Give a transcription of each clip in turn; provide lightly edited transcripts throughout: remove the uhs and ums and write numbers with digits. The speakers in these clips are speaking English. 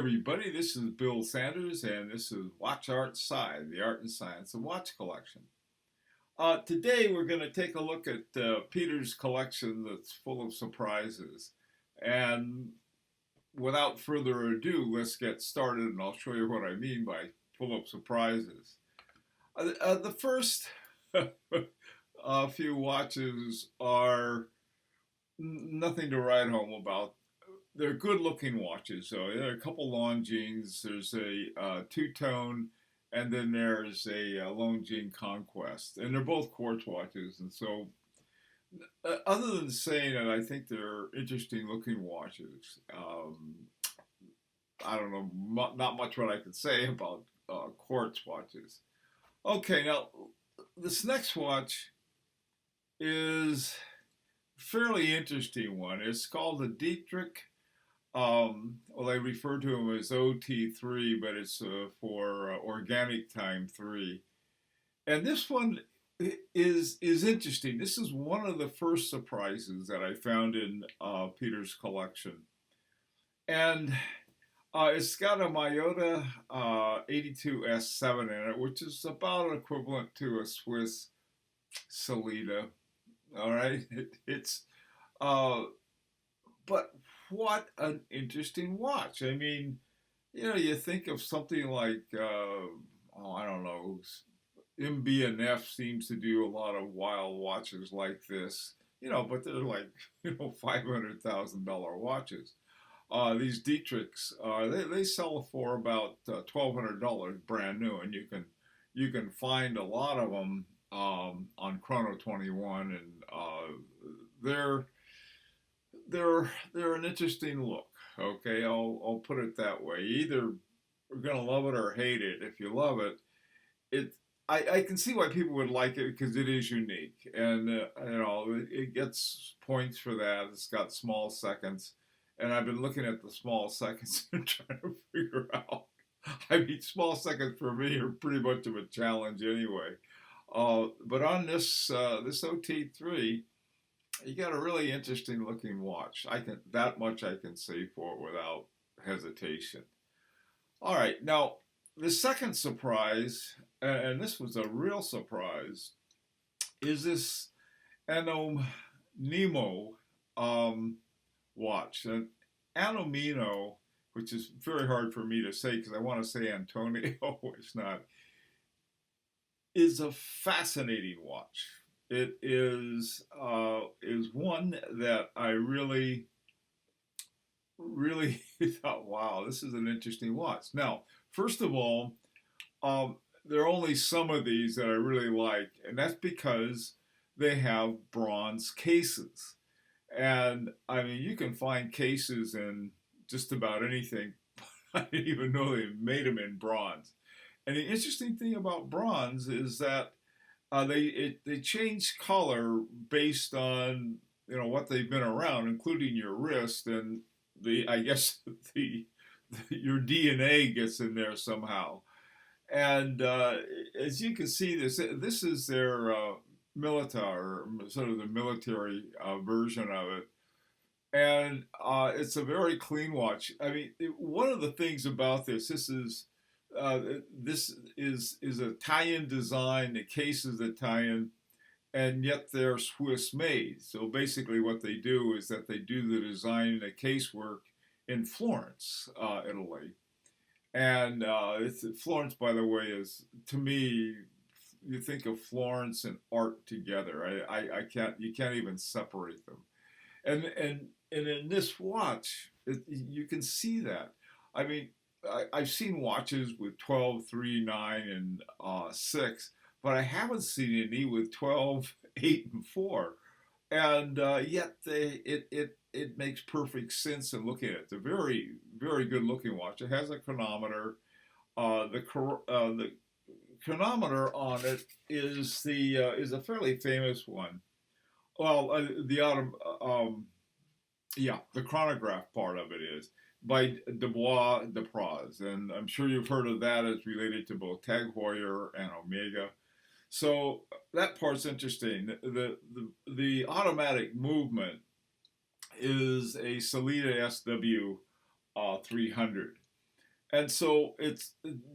everybody, this is Bill Sanders, and this is WatchArtSci, the art and science of watch collection. Today we're going to take a look at Peter's collection that's full of surprises. And without further ado, let's get started, and I'll show you what I mean by full of surprises. The first few watches are nothing to write home about. They're good-looking watches. So there are a couple Longines. There's a two-tone, and then there's a Longines Conquest, and they're both quartz watches. And so, other than saying that, I think they're interesting-looking watches. I don't know, not much what I could say about quartz watches. Okay, now this next watch is a fairly interesting one. It's called the Dietrich. Well, they refer to them as OT3, but it's for organic time 3. And this one is interesting. This is one of the first surprises that I found in Peter's collection. And it's got a Mayota 82S7 in it, which is about equivalent to a Swiss Salida. All right, but what an interesting watch. I mean, you think of something like, I don't know, MB&F seems to do a lot of wild watches like this, but they're like, $500,000 watches. These Dietrichs, they sell for about $1,200 brand new, and you can find a lot of them on Chrono 21, and they're an interesting look. Okay, I'll put it that way. Either we're gonna love it or hate it. If you love it, I can see why people would like it because it is unique, and it gets points for that. It's got small seconds, and I've been looking at the small seconds and trying to figure out. I mean, small seconds for me are pretty much of a challenge anyway. But on this OT3. You got a really interesting looking watch. That much I can say for it without hesitation. All right, now the second surprise, and this was a real surprise, is this Anonimo watch. And Anonimo, which is very hard for me to say because I want to say Antonio, it's not, is a fascinating watch. It is one that I really thought, wow, this is an interesting watch. Now, first of all, there are only some of these that I really like, and that's because they have bronze cases. And I mean, you can find cases in just about anything. I didn't even know they made them in bronze. And the interesting thing about bronze is that they change color based on what they've been around, including your wrist, and I guess your DNA gets in there somehow. And as you can see, this is their militar, sort of the military version of it, and it's a very clean watch. I mean, one of the things about this is. This is Italian design. The case is Italian, and yet they're Swiss made. So basically, what they do is that they do the design and the casework in Florence, Italy. And Florence, by the way, is, to me, you think of Florence and art together. You can't even separate them. And in this watch, you can see that. I mean. I've seen watches with 12, 3, 9, and 6, but I haven't seen any with 12, 8, and 4. And yet it makes perfect sense in looking at it. It's a very, very good looking watch. It has a chronometer. The chronometer on it is a fairly famous one. Well, the chronograph part of it is by Dubois Depraz, and I'm sure you've heard of that. It's related to both Tag Heuer and Omega. So that part's interesting. The automatic movement is a Salida SW 300. And so it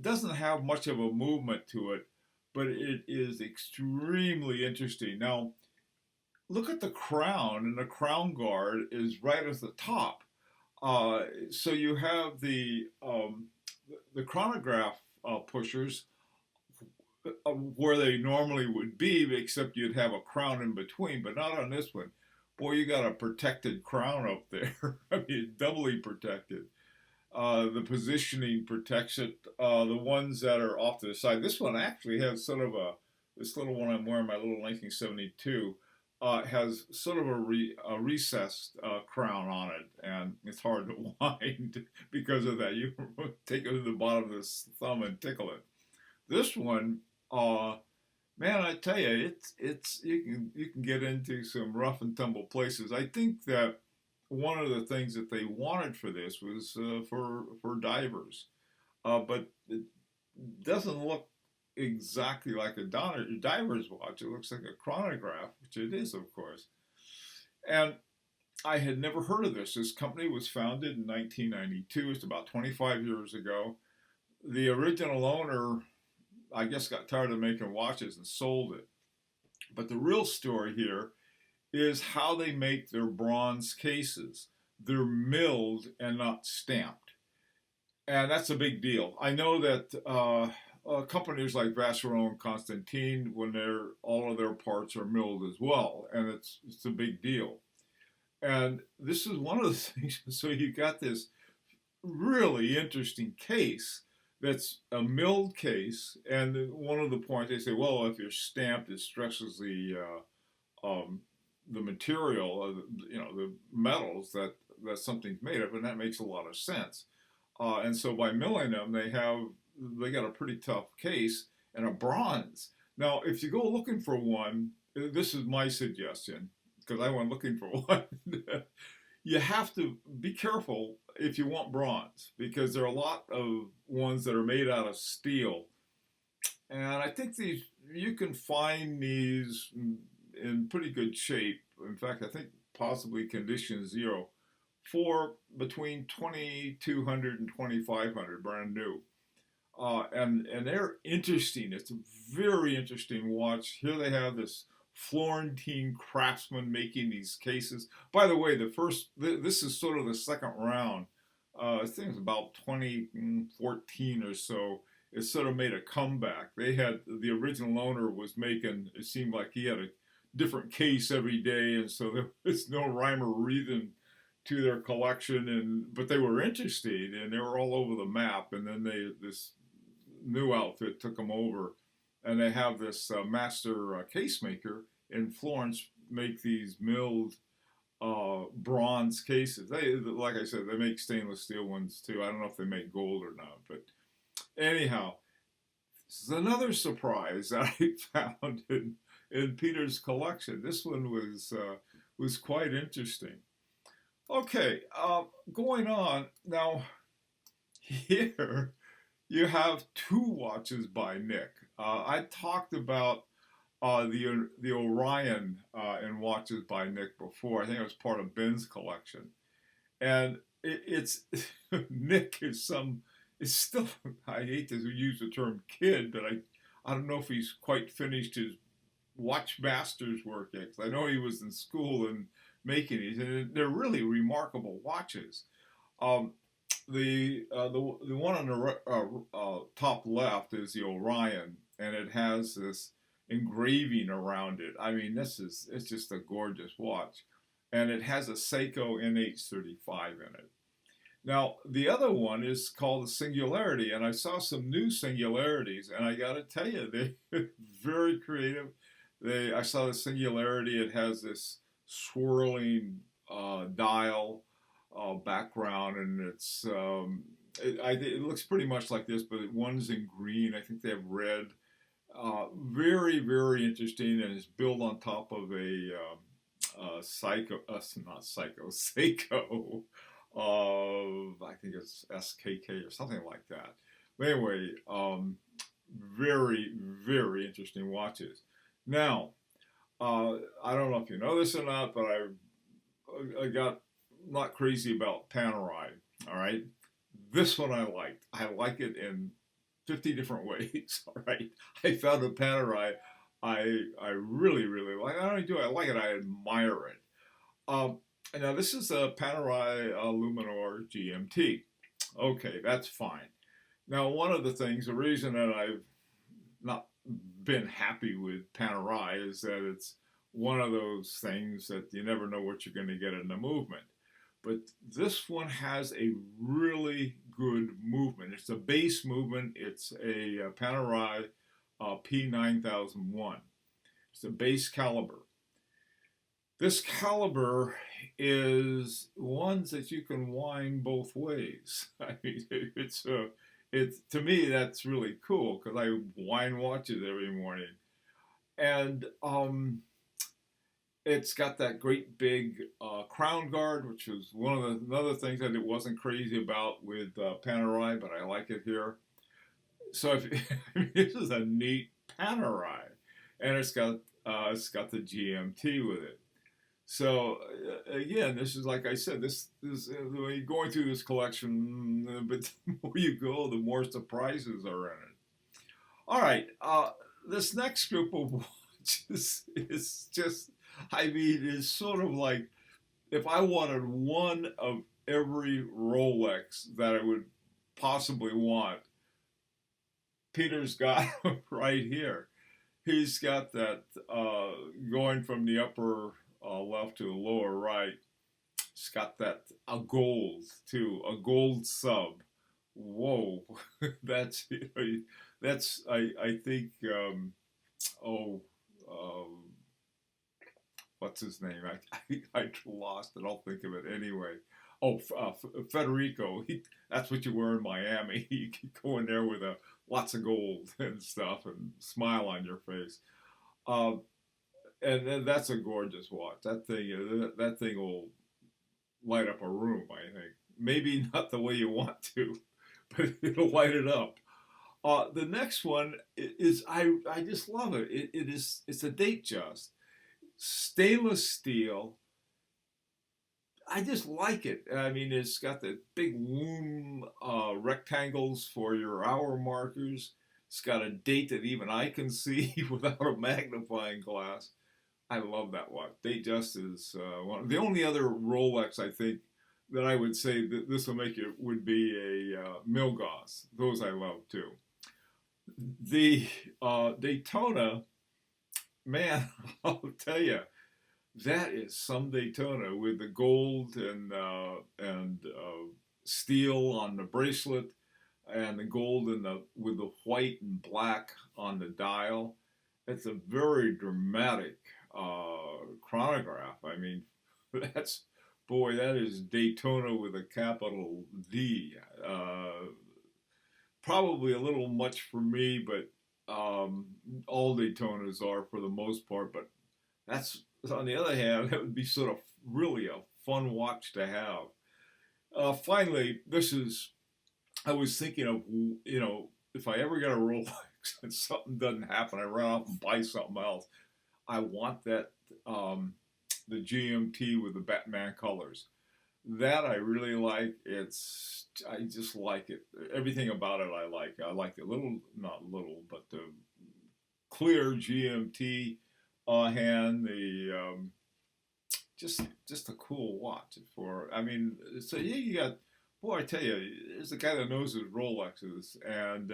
doesn't have much of a movement to it, but it is extremely interesting. Now, look at the crown, and the crown guard is right at the top. So you have the chronograph pushers where they normally would be, except you'd have a crown in between, but not on this one. Boy, you got a protected crown up there. I mean, doubly protected. The positioning protects it. The ones that are off to the side. This one actually has sort of this little one I'm wearing, my little 1972, has sort of a recessed crown on it, and it's hard to wind because of that. You take it to the bottom of the thumb and tickle it. This one, man, I tell you, it's you can get into some rough and tumble places. I think that one of the things that they wanted for this was for divers, but it doesn't look exactly like a diver's watch. It looks like a chronograph, which it is, of course. And I had never heard of this. This company was founded in 1992. It's about 25 years ago. The original owner, I guess, got tired of making watches and sold it. But the real story here is how they make their bronze cases. They're milled and not stamped. And that's a big deal. I know that companies like Vacheron and Constantin, when all of their parts are milled as well, and it's a big deal. And this is one of the things. So you got this really interesting case that's a milled case, and one of the points they say, well, if you're stamped, it stresses the material, the metals that something's made of, and that makes a lot of sense. And so by milling them, they got a pretty tough case and a bronze. Now, if you go looking for one, this is my suggestion because I went looking for one. You have to be careful if you want bronze because there are a lot of ones that are made out of steel, and I think you can find these in pretty good shape. In fact, I think possibly condition zero for between 2,200 and 2,500, brand new. And they're interesting. It's a very interesting watch. Here they have this Florentine craftsman making these cases. By the way, this is sort of the second round. I think it's about 2014 or so. It sort of made a comeback. The original owner was making, it seemed like he had a different case every day, and so there was no rhyme or reason to their collection, but they were interested, and they were all over the map. And then this new outfit took them over, and they have this master case maker in Florence make these milled bronze cases. Like I said, they make stainless steel ones too. I don't know if they make gold or not, but anyhow, this is another surprise that I found in Peter's collection. This one was quite interesting. Okay, going on now. Here you have two watches by Nick. I talked about the Orion in watches by Nick before. I think it was part of Ben's collection, and it's Nick is still, I hate to use the term kid, but I don't know if he's quite finished his watch master's work yet. I know he was in school and making these, and they're really remarkable watches. The one on the top left is the Orion, and it has this engraving around it. I mean, it's just a gorgeous watch, and it has a Seiko NH35 in it. Now, the other one is called the Singularity, and I saw some new Singularities, and I got to tell you, they're very creative. I saw the Singularity. It has this swirling dial background, and it looks pretty much like this, but one's in green. I think they have red. Very, very interesting, and it's built on top of a Seiko. I think it's SKK or something like that. But anyway, very, very interesting watches. Now, I don't know if you know this or not, but I got not crazy about Panerai. All right, This one I liked. I like it in 50 different ways. All right. I found a Panerai I really, really like. Not only do I like it, I admire it. Um, and now this is a Panerai Luminor GMT. Okay, that's fine. Now, one of the things, the reason that I've not been happy with Panerai is that it's one of those things that you never know what you're going to get in the movement. But this one has a really good movement. It's a base movement. It's a Panerai P9001. It's a base caliber. This caliber is ones that you can wind both ways. I mean, it's to me that's really cool because I wind watches every morning, and it's got that great big crown guard, which was one of the another things that it wasn't crazy about with Panerai, but I like it here. So if, I mean, this is a neat Panerai, and it's got the GMT with it. So again, this is like I said, this when you're going through this collection, but the more you go, the more surprises are in it. All right, this next group of watches is just, I mean, is sort of like if I wanted one of every Rolex that I would possibly want, Peter's got right here. He's got that going from the upper left to the lower right. It's got that a gold too, a gold sub. Whoa, that's that's I think oh what's his name? I lost it. I'll think of it anyway. Oh, Federico. That's what you wear in Miami. You can go in there with lots of gold and stuff and smile on your face. Um, and that's a gorgeous watch. That thing will light up a room. I think maybe not the way you want to, but it'll light it up. The next one is I just love it. It's a Datejust stainless steel. I just like it. I mean, it's got the big loom rectangles for your hour markers. It's got a date that even I can see without a magnifying glass. I love that watch. Datejust is one. The only other Rolex I think that I would say that this will make it would be a Milgauss. Those I love too. The Daytona, man, I'll tell you, that is some Daytona with the gold and steel on the bracelet and the gold and the with the white and black on the dial. It's a very dramatic chronograph. I mean, that's boy, that is Daytona with a capital D. Probably a little much for me, but all Daytonas are for the most part. But that's on the other hand, that would be sort of really a fun watch to have. Finally, this is I was thinking of if I ever get a Rolex and something doesn't happen, I run out and buy something else. I want that the GMT with the Batman colors. That I really like. I just like it. Everything about it I like. I like the little, not little, but the clear GMT hand. The just a cool watch for. I mean, so yeah, you got. Boy, I tell you, there's a guy that knows his Rolexes, and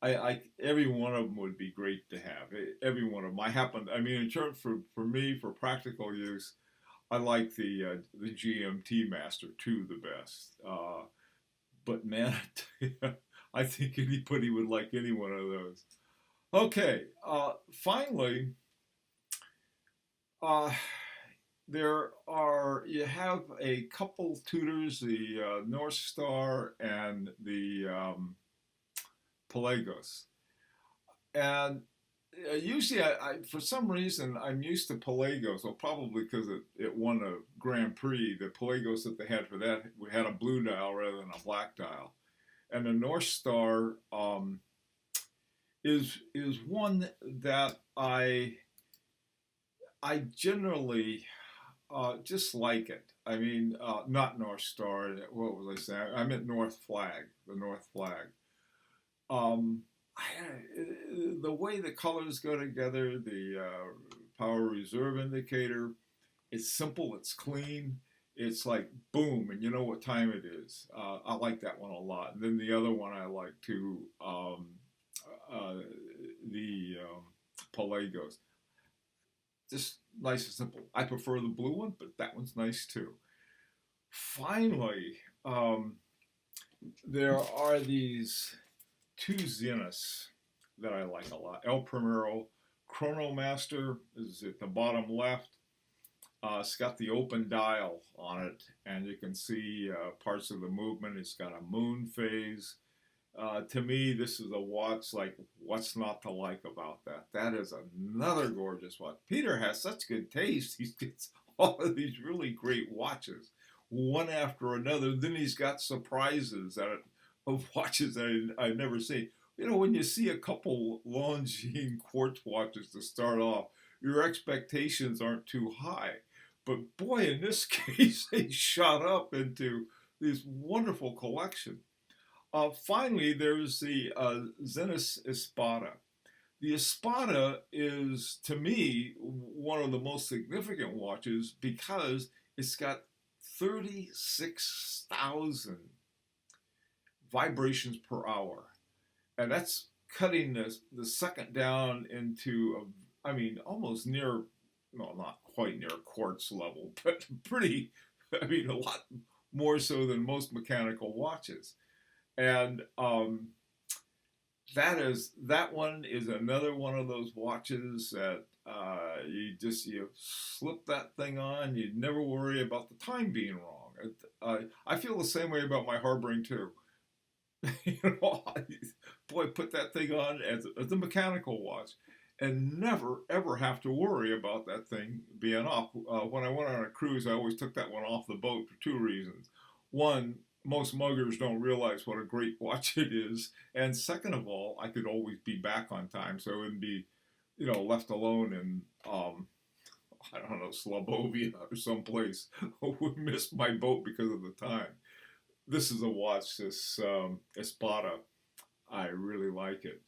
I every one of them would be great to have. Every one of them. I mean, in terms for me for practical use, I like the GMT Master 2 the best. But man, I think anybody would like any one of those. Okay, finally, uh, you have a couple Tudors, the North Star and the Pelagos. And usually, for some reason, I'm used to Pelagos, well, probably because it won a Grand Prix. The Pelagos that they had for that we had a blue dial rather than a black dial. And the North Star is one that I generally just like it. I mean, not North Star. What was I saying? I meant North Flag, the North Flag. Um, I, the way the colors go together, the power reserve indicator, it's simple, it's clean, it's like boom, and you know what time it is. I like that one a lot. And then the other one I like too, uh, the Pelagos. Just nice and simple. I prefer the blue one, but that one's nice too. Finally, there are these two Zeniths that I like a lot. El Primero Chronomaster is at the bottom left. It's got the open dial on it, and you can see parts of the movement. It's got a moon phase. To me, this is a watch like, what's not to like about that? That is another gorgeous watch. Peter has such good taste. He gets all of these really great watches, one after another. Then he's got surprises of watches that I've never seen. You know, when you see a couple Longines quartz watches to start off, your expectations aren't too high. But boy, in this case, they shot up into this wonderful collection. Finally, there's the Zenith Espada. The Espada is, to me, one of the most significant watches because it's got 36,000 vibrations per hour. And that's cutting the second down into, I mean, almost near, well, not quite near quartz level, but pretty, I mean, a lot more so than most mechanical watches. And that one is another one of those watches that you slip that thing on, you never worry about the time being wrong. I feel the same way about my Harboring too. You know, boy, put that thing on as a mechanical watch, and never ever have to worry about that thing being off. When I went on a cruise, I always took that one off the boat for two reasons. One, most muggers don't realize what a great watch it is, and second of all, I could always be back on time, so I wouldn't be, left alone in I don't know, Slobovia or someplace would miss my boat because of the time. This is a watch, this Espada. I really like it.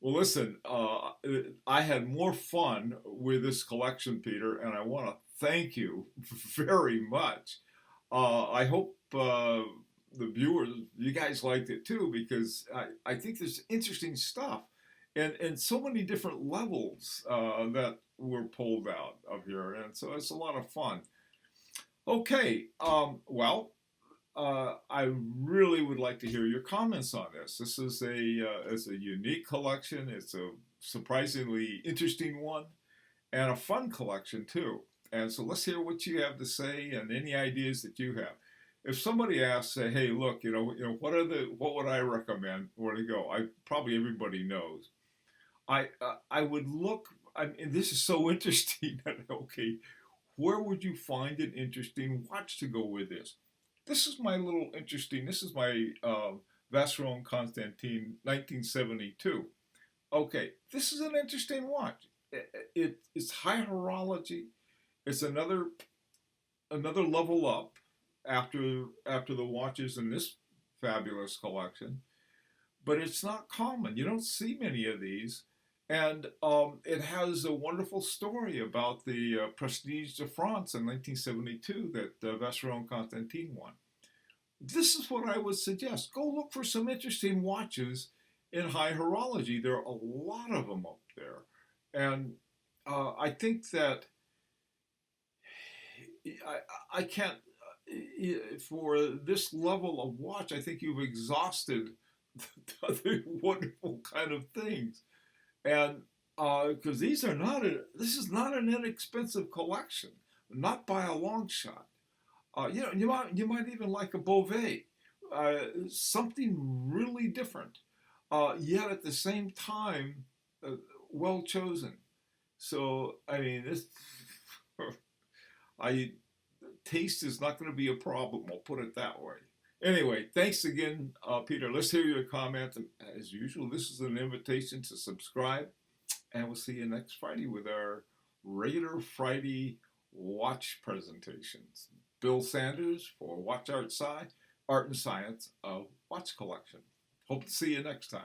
Well, listen, I had more fun with this collection, Peter, and I want to thank you very much. I hope the viewers, you guys liked it too, because I think there's interesting stuff and so many different levels that were pulled out of here, and so it's a lot of fun. Okay, well, I really would like to hear your comments on this. This is it's a unique collection. It's a surprisingly interesting one, and a fun collection too. And so let's hear what you have to say and any ideas that you have. If somebody asks, say, "Hey, look, what would I recommend where to go?" Probably everybody knows. I would look. I mean, this is so interesting. Okay, where would you find an interesting watch to go with this? This is my little interesting. This is my Vacheron Constantin 1972. Okay, this is an interesting watch. It's high horology. It's another level up after the watches in this fabulous collection, but it's not common. You don't see many of these, and it has a wonderful story about the Prestige de France in 1972 that Vacheron Constantin won. This is what I would suggest. Go look for some interesting watches in high horology. There are a lot of them up there, and I think that I can't, for this level of watch, I think you've exhausted the wonderful kind of things. And because this is not an inexpensive collection, not by a long shot. You might even like a Beauvais, something really different, yet at the same time, well chosen. So I mean, this taste is not going to be a problem. I'll put it that way. Anyway, thanks again, Peter. Let's hear your comment. And as usual, this is an invitation to subscribe, and we'll see you next Friday with our regular Friday watch presentations. Bill Sanders for WatchArtSci, Art and Science of Watch Collection. Hope to see you next time.